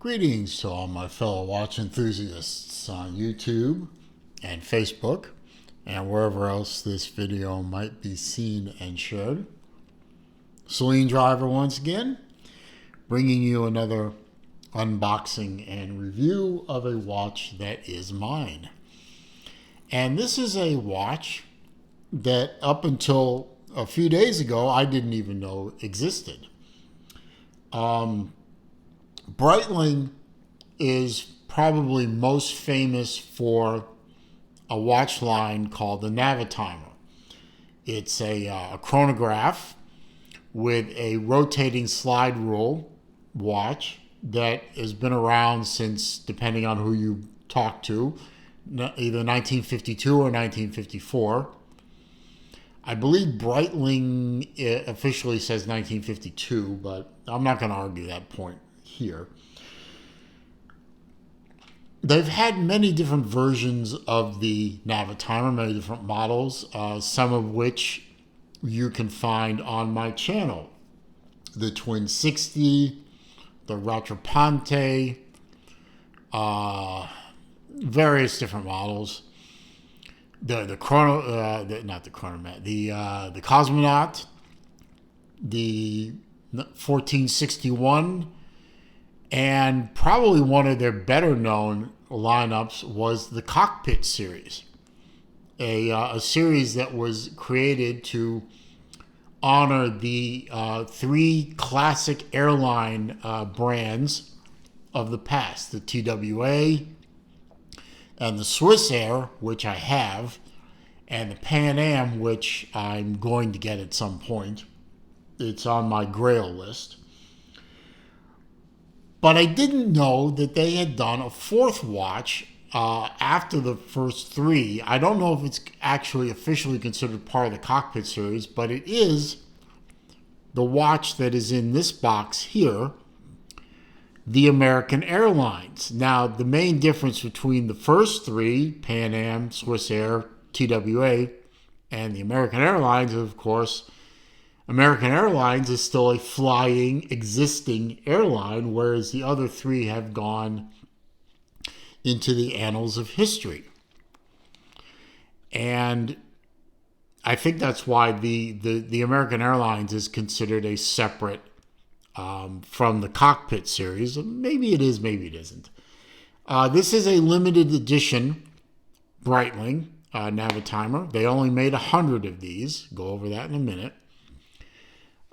Greetings to all my fellow watch enthusiasts on YouTube and Facebook and wherever else this video might be seen and shared. Celine Driver once again, bringing you another unboxing and review of a watch that is mine. And this is a watch that up until a few days ago I didn't even know existed. Breitling is probably most famous for a watch line called the Navitimer. It's a chronograph with a rotating slide rule watch that has been around since, depending on who you talk to, either 1952 or 1954. I believe Breitling officially says 1952, but I'm not going to argue that point here. They've had many different versions of the Navitimer, many different models, some of which you can find on my channel. The Twin 60, the Rattrapante, various different models. The Cosmonaut, the 1461, and probably one of their better known lineups was the Cockpit series, a series that was created to honor the three classic airline brands of the past: the TWA and the Swissair, which I have, and the Pan Am, which I'm going to get at some point. It's on my grail list. But I didn't know that they had done a fourth watch after the first three. I don't know if it's actually officially considered part of the Cockpit series, but it is the watch that is in this box here, the American Airlines. Now, the main difference between the first three, Pan Am, Swissair, TWA, and the American Airlines, of course, American Airlines is still a flying, existing airline, whereas the other three have gone into the annals of history. And I think that's why the American Airlines is considered a separate from the Cockpit series. Maybe it is, maybe it isn't. This is a limited edition Breitling Navitimer. They only made 100 of these. Go over that in a minute.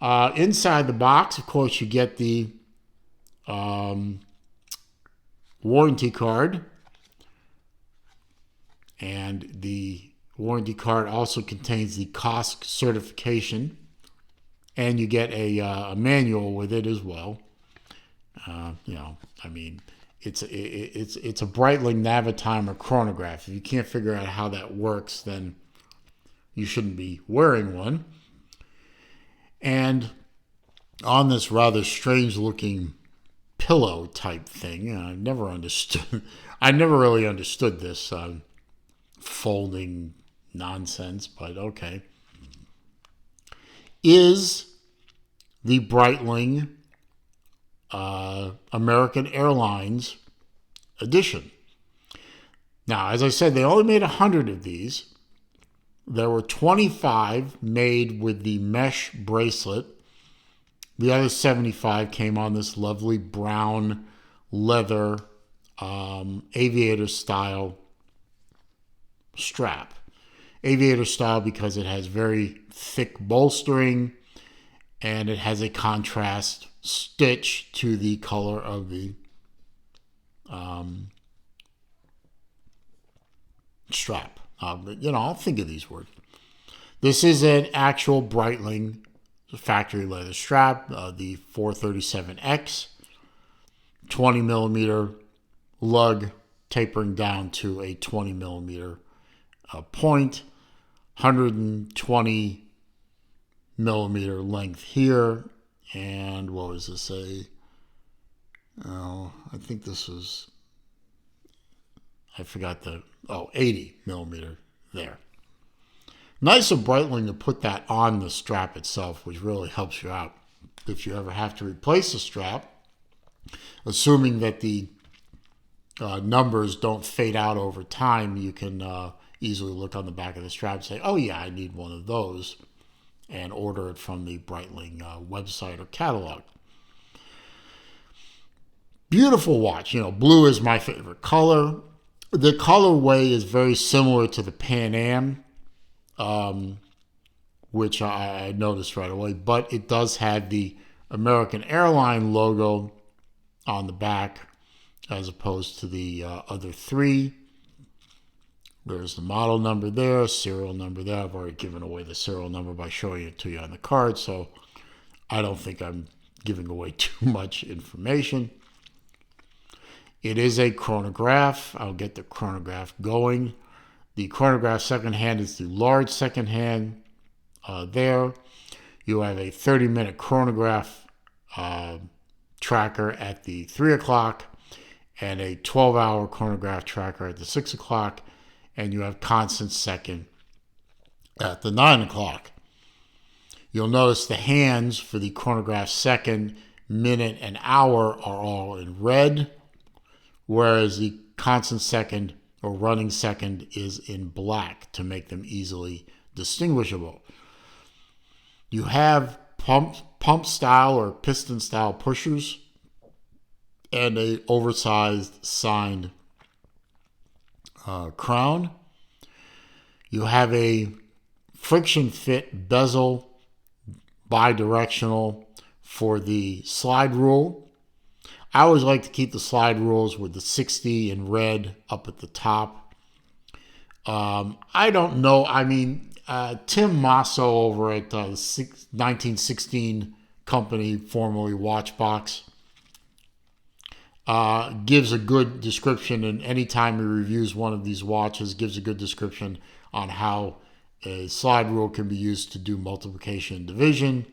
Inside the box, of course, you get the warranty card. And the warranty card also contains the COSC certification. And you get a manual with it as well. It's a Breitling Navitimer chronograph. If you can't figure out how that works, then you shouldn't be wearing one. And on this rather strange-looking pillow type thing, I never really understood this folding nonsense, but okay, is the Breitling American Airlines edition. Now, as I said, they only made 100 of these. There were 25 made with the mesh bracelet. The other 75 came on this lovely brown leather aviator style strap. Aviator style because it has very thick bolstering and it has a contrast stitch to the color of the strap. I'll think of these words. This is an actual Breitling factory leather strap, the 437X, 20 millimeter lug tapering down to a 20 millimeter point, 120 millimeter length here, and what was this I think this was, I forgot 80 millimeter there. Nice of Breitling to put that on the strap itself, which really helps you out. If you ever have to replace the strap, Assuming that the numbers don't fade out over time, you can easily look on the back of the strap and say, oh yeah, I need one of those, and order it from the Breitling website or catalog. Beautiful watch. Blue is my favorite color. The colorway is very similar to the Pan Am, which I noticed right away, but it does have the American Airline logo on the back as opposed to the other three. There's the model number there, serial number there. I've already given away the serial number by showing it to you on the card, so I don't think I'm giving away too much information. It is a chronograph. I'll get the chronograph going. The chronograph second hand is the large second hand there. You have a 30-minute chronograph tracker at the 3 o'clock and a 12-hour chronograph tracker at the 6 o'clock, and you have constant second at the 9 o'clock. You'll notice the hands for the chronograph second, minute, and hour are all in red, whereas the constant second or running second is in black to make them easily distinguishable. You have pump style or piston style pushers and a oversized signed crown. You have a friction fit bezel bidirectional for the slide rule. I always like to keep the slide rules with the 60 in red up at the top. I don't know. I mean, Tim Masso over at 1916 company, formerly Watchbox, gives a good description, and anytime he reviews one of these watches, gives a good description on how a slide rule can be used to do multiplication and division.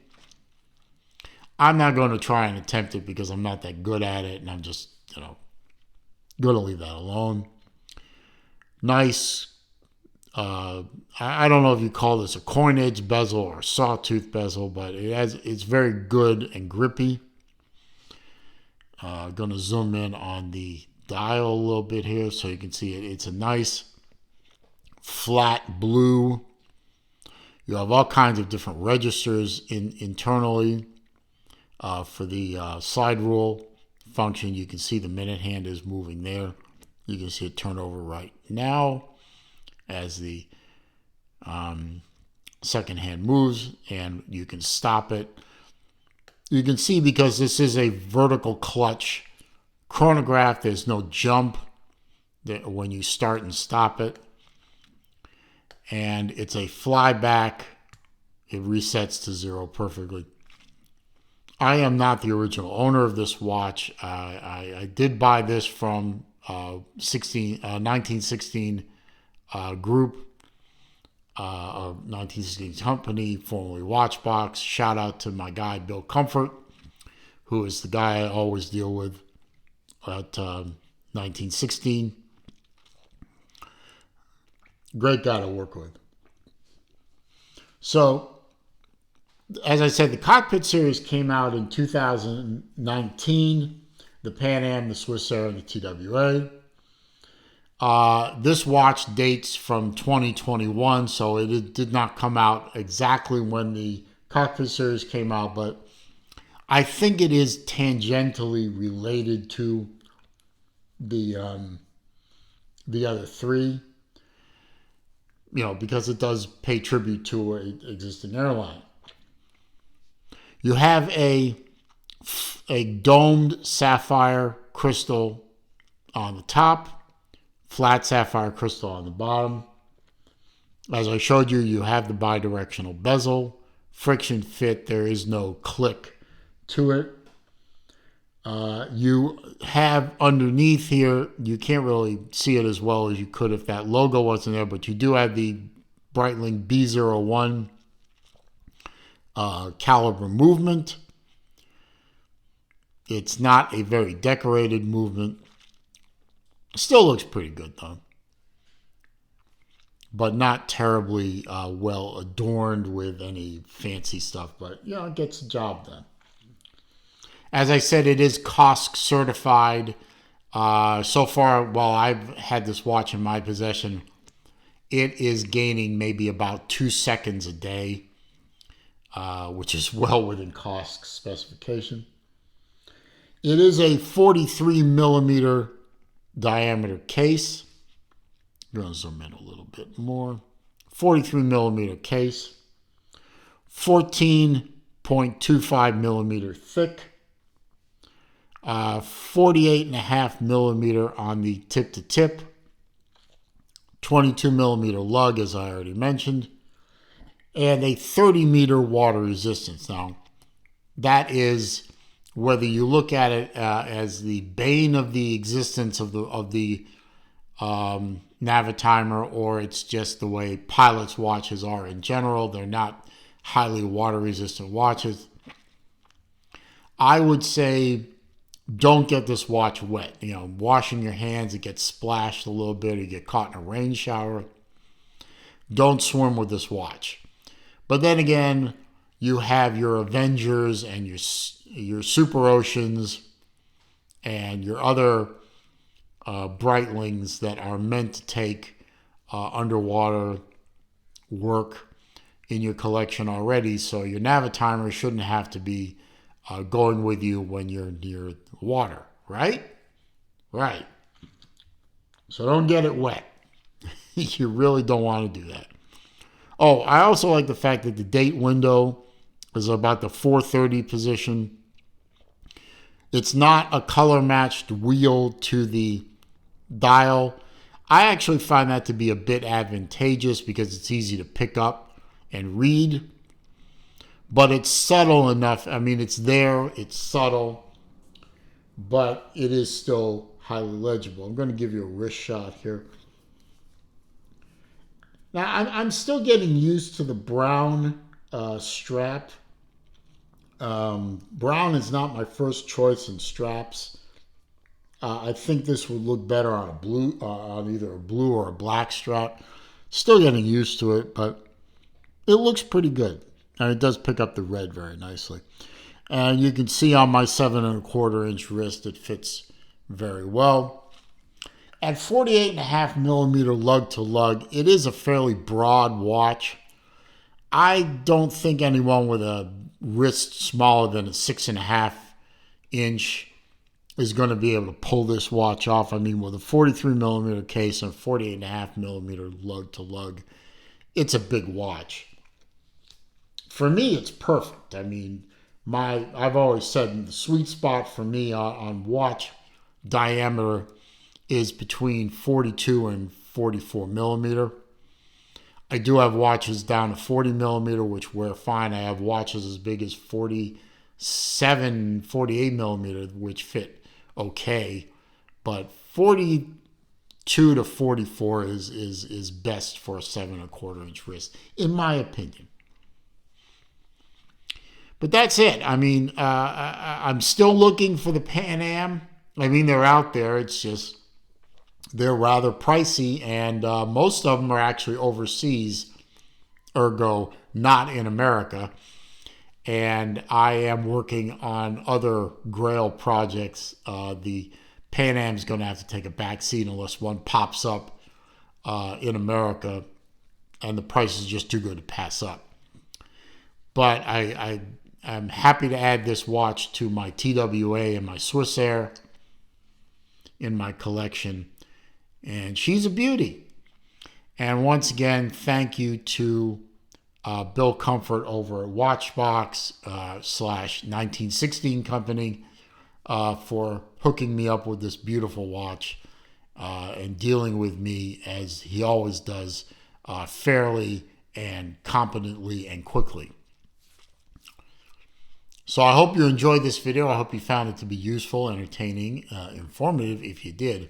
I'm not going to try and attempt it because I'm not that good at it, and I'm just, going to leave that alone. Nice. I don't know if you call this a coin edge bezel or a sawtooth bezel, but it's very good and grippy. Going to zoom in on the dial a little bit here so you can see it. It's a nice flat blue. You have all kinds of different registers internally for the slide rule function. You can see the minute hand is moving there. You can see it turn over right now as the second hand moves, and you can stop it. You can see, because this is a vertical clutch chronograph, there's no jump when you start and stop it. And it's a flyback. It resets to 0 perfectly. I am not the original owner of this watch. I did buy this from 1916 group, 1916 company, formerly Watchbox. Shout out to my guy, Bill Comfort, who is the guy I always deal with at 1916. Great guy to work with. So, as I said, the Cockpit series came out in 2019. The Pan Am, the Swiss Air, and the TWA. This watch dates from 2021, so it did not come out exactly when the Cockpit series came out, but I think it is tangentially related to the other three, because it does pay tribute to an existing airline. You have a domed sapphire crystal on the top, flat sapphire crystal on the bottom. As I showed you, you have the bidirectional bezel, friction fit. There is no click to it. You have underneath here, you can't really see it as well as you could if that logo wasn't there, but you do have the Breitling B01 caliber movement. It's not a very decorated movement. Still looks pretty good though, but not terribly well adorned with any fancy stuff, but it gets the job done. As I said, it is COSC certified. So far, while I've had this watch in my possession, it is gaining maybe about 2 seconds a day, which is well within COSC specification. It is a 43 millimeter diameter case. I'm going to zoom in a little bit more. 43 millimeter case, 14.25 millimeter thick, 48.5 millimeter on the tip to tip, 22 millimeter lug, as I already mentioned, and a 30 meter water resistance. Now, that is, whether you look at it as the bane of the existence of the Navitimer, or it's just the way pilots' watches are in general. They're not highly water resistant watches. I would say don't get this watch wet. You know, washing your hands, it gets splashed a little bit, you get caught in a rain shower. Don't swim with this watch. But then again, you have your Avengers and your Super Oceans and your other Breitlings that are meant to take underwater work in your collection already. So your Navitimer shouldn't have to be going with you when you're near the water, right? Right. So don't get it wet. You really don't want to do that. Oh, I also like the fact that the date window is about the 4:30 position. It's not a color matched wheel to the dial. I actually find that to be a bit advantageous because it's easy to pick up and read. But it's subtle enough. I mean, it's there, it's subtle, but it is still highly legible. I'm going to give you a wrist shot here. Now, I'm still getting used to the brown strap. Brown is not my first choice in straps. I think this would look better on on either a blue or a black strap. Still getting used to it, but it looks pretty good. And it does pick up the red very nicely. And you can see on my 7.25-inch wrist, it fits very well. At 48.5 millimeter lug to lug, it is a fairly broad watch. I don't think anyone with a wrist smaller than a 6.5-inch is going to be able to pull this watch off. I mean, with a 43 millimeter case and 48.5 millimeter lug to lug, it's a big watch. For me, it's perfect. I mean, I've always said the sweet spot for me on watch diameter is between 42 and 44 millimeter. I do have watches down to 40 millimeter, which wear fine. I have watches as big as 47, 48 millimeter, which fit okay. But 42 to 44 is best for a 7.25-inch wrist, in my opinion. But that's it. I mean, I'm still looking for the Pan Am. I mean, they're out there. It's just they're rather pricey, and most of them are actually overseas, ergo not in America. And I am working on other Grail projects. The Pan Am's going to have to take a back seat unless one pops up in America, and the price is just too good to pass up. But I'm happy to add this watch to my TWA and my Swiss Air in my collection. And she's a beauty. And once again, thank you to Bill Comfort over at Watchbox /1916 Company for hooking me up with this beautiful watch and dealing with me as he always does, fairly and competently and quickly. So I hope you enjoyed this video. I hope you found it to be useful, entertaining, informative. If you did,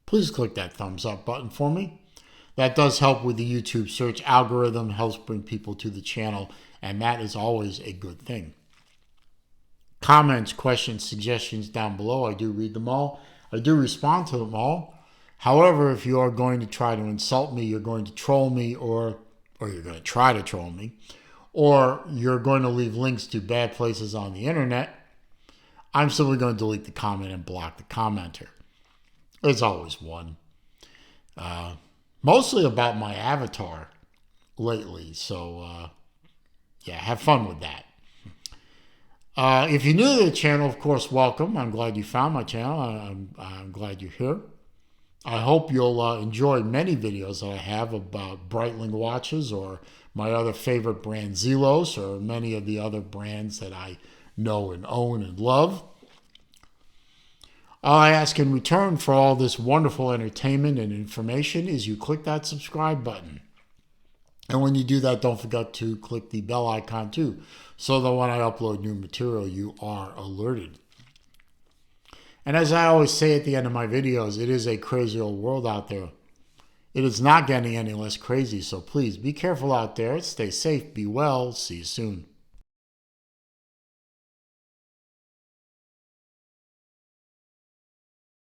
please click that thumbs up button for me. That does help with the YouTube search algorithm, helps bring people to the channel, and that is always a good thing. Comments, questions, suggestions down below. I do read them all. I do respond to them all. However, if you are going to try to insult me, you're going to troll me, or you're going to try to troll me, or you're going to leave links to bad places on the internet, I'm simply going to delete the comment and block the commenter. There's always one. Mostly about my avatar lately. So, yeah, have fun with that. If you're new to the channel, of course, welcome. I'm glad you found my channel. I'm glad you're here. I hope you'll enjoy many videos that I have about Breitling watches or my other favorite brand, Zelos, or many of the other brands that I know and own and love. All I ask in return for all this wonderful entertainment and information is you click that subscribe button. And when you do that, don't forget to click the bell icon too, so that when I upload new material, you are alerted. And as I always say at the end of my videos, it is a crazy old world out there. It is not getting any less crazy, so please be careful out there, stay safe, be well, see you soon.